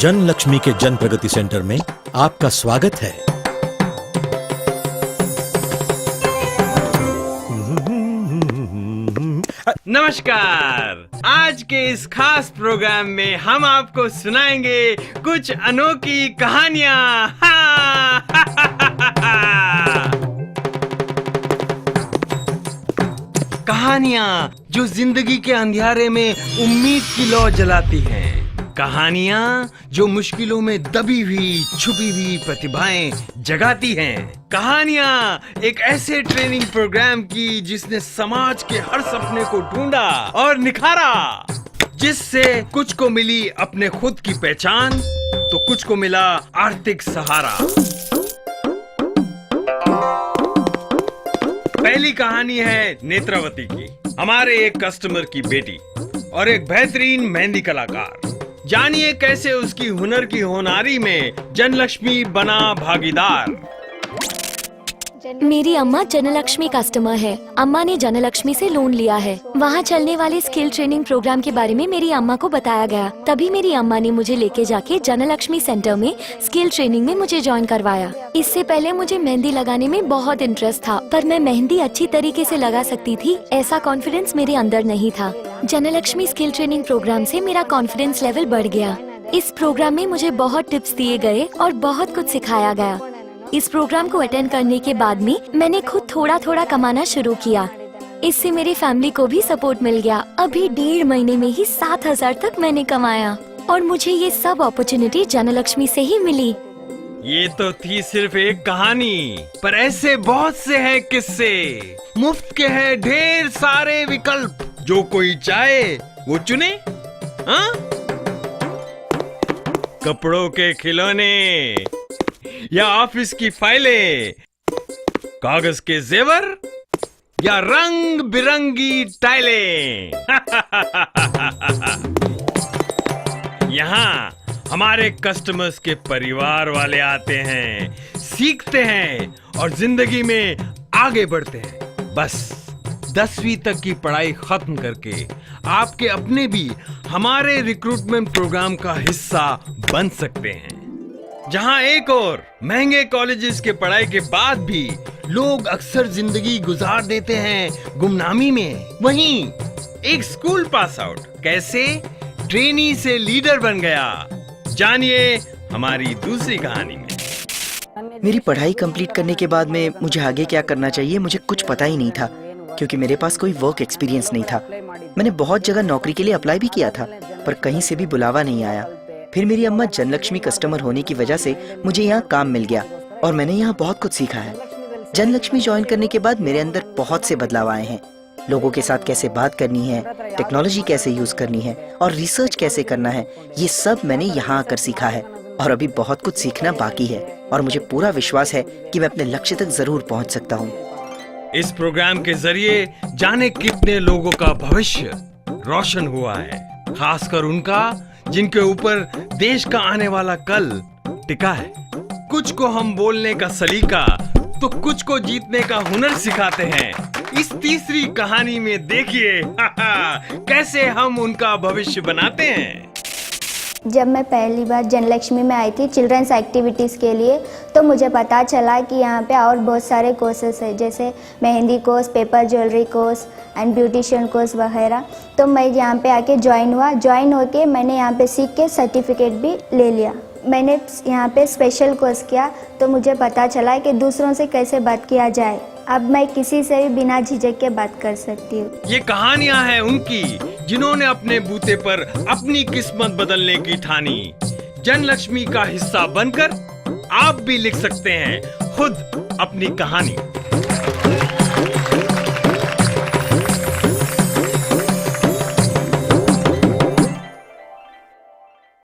जन लक्ष्मी के जन प्रगति सेंटर में आपका स्वागत है। नमस्कार। आज के इस खास प्रोग्राम में हम आपको सुनाएंगे कुछ अनोखी कहानियां। कहानियां जो जिंदगी के अंधियारे में उम्मीद की लौ जलाती हैं। कहानियां जो मुश्किलों में दबी हुई छुपी हुई प्रतिभाएं जगाती हैं। कहानियां एक ऐसे ट्रेनिंग प्रोग्राम की जिसने समाज के हर सपने को ढूंढा और निखारा, जिससे कुछ को मिली अपने खुद की पहचान तो कुछ को मिला आर्थिक सहारा। पहली कहानी है नेत्रावती की, हमारे एक कस्टमर की बेटी और एक बेहतरीन मेहंदी कलाकार। जानिए कैसे उसकी हुनर की होनारी में जनलक्ष्मी बना भागीदार। मेरी अम्मा जनलक्ष्मी कस्टमर है। अम्मा ने जनलक्ष्मी से लोन लिया है। वहाँ चलने वाले स्किल ट्रेनिंग प्रोग्राम के बारे में मेरी अम्मा को बताया गया। तभी मेरी अम्मा ने मुझे लेके जाके जनलक्ष्मी सेंटर में स्किल ट्रेनिंग में मुझे ज्वाइन करवाया। इससे पहले मुझे मेहंदी लगाने में बहुत इंटरेस्ट था, पर मैं मेहंदी अच्छी तरीके से लगा सकती थी ऐसा कॉन्फिडेंस मेरे अंदर नहीं था। जनलक्ष्मी स्किल ट्रेनिंग प्रोग्राम से मेरा कॉन्फिडेंस लेवल बढ़ गया। इस प्रोग्राम में मुझे बहुत टिप्स दिए गए और बहुत कुछ सिखाया गया। इस प्रोग्राम को अटेंड करने के बाद में मैंने खुद थोड़ा थोड़ा कमाना शुरू किया। इससे मेरी फैमिली को भी सपोर्ट मिल गया। अभी 1.5 महीने में ही 7,000 तक मैंने कमाया और मुझे ये सब अपॉर्चुनिटी जनलक्ष्मी से ही मिली। ये तो थी सिर्फ एक कहानी, पर ऐसे बहुत से हैं किस्से। मुफ्त के हैं ढेर सारे विकल्प, जो कोई चाहे वो चुने। हाँ? कपड़ों के खिलौने या ऑफिस की फाइलें, कागज के जेवर या रंग बिरंगी टाइलें। यहाँ हमारे कस्टमर्स के परिवार वाले आते हैं, सीखते हैं और जिंदगी में आगे बढ़ते हैं। बस 10वीं तक की पढ़ाई खत्म करके आपके अपने भी हमारे रिक्रूटमेंट प्रोग्राम का हिस्सा बन सकते हैं। जहां एक और महंगे कॉलेजेस के पढ़ाई के बाद भी लोग अक्सर जिंदगी गुजार देते हैं गुमनामी में, वहीं एक स्कूल पास आउट कैसे ट्रेनी से लीडर बन गया। जानिए हमारी दूसरी कहानी में। मेरी पढ़ाई कंप्लीट करने के बाद में मुझे आगे क्या करना चाहिए मुझे कुछ पता ही नहीं था, क्योंकि मेरे पास कोई वर्क एक्सपीरियंस नहीं था। मैंने बहुत जगह नौकरी के लिए अप्लाई भी किया था, पर कहीं से भी बुलावा नहीं आया। फिर मेरी अम्मा जनलक्ष्मी कस्टमर होने की वजह से मुझे यहाँ काम मिल गया और मैंने यहाँ बहुत कुछ सीखा है। जनलक्ष्मी ज्वाइन करने के बाद मेरे अंदर बहुत से बदलाव आए हैं। लोगों के साथ कैसे बात करनी है, टेक्नोलॉजी कैसे यूज करनी है और रिसर्च कैसे करना है, ये सब मैंने यहाँ आकर सीखा है। और अभी बहुत कुछ सीखना बाकी है और मुझे पूरा विश्वास है कि मैं अपने लक्ष्य तक जरूर पहुँच सकता हूँ। इस प्रोग्राम के जरिए जाने कितने लोगों का भविष्य रोशन हुआ है, खासकर उनका जिनके ऊपर देश का आने वाला कल टिका है। कुछ को हम बोलने का सलीका तो कुछ को जीतने का हुनर सिखाते हैं। इस तीसरी कहानी में देखिए कैसे हम उनका भविष्य बनाते हैं। जब मैं पहली बार जनलक्ष्मी में आई थी चिल्ड्रंस एक्टिविटीज़ के लिए, तो मुझे पता चला कि यहाँ पे और बहुत सारे कोर्सेस है, जैसे mehndi course, paper jewellery course and beautician course वगैरह। तो मैं यहाँ पे आके ज्वाइन होके मैंने यहाँ पे सीख के सर्टिफिकेट भी ले लिया। मैंने यहाँ पे स्पेशल कोर्स किया तो मुझे पता चला कि दूसरों से कैसे बात किया जाए। अब मैं किसी से भी बिना झिझक के बात कर सकती हूँ। ये कहानियां हैं उनकी जिन्होंने अपने बूते पर अपनी किस्मत बदलने की ठानी। जनलक्ष्मी का हिस्सा बनकर आप भी लिख सकते हैं खुद अपनी कहानी।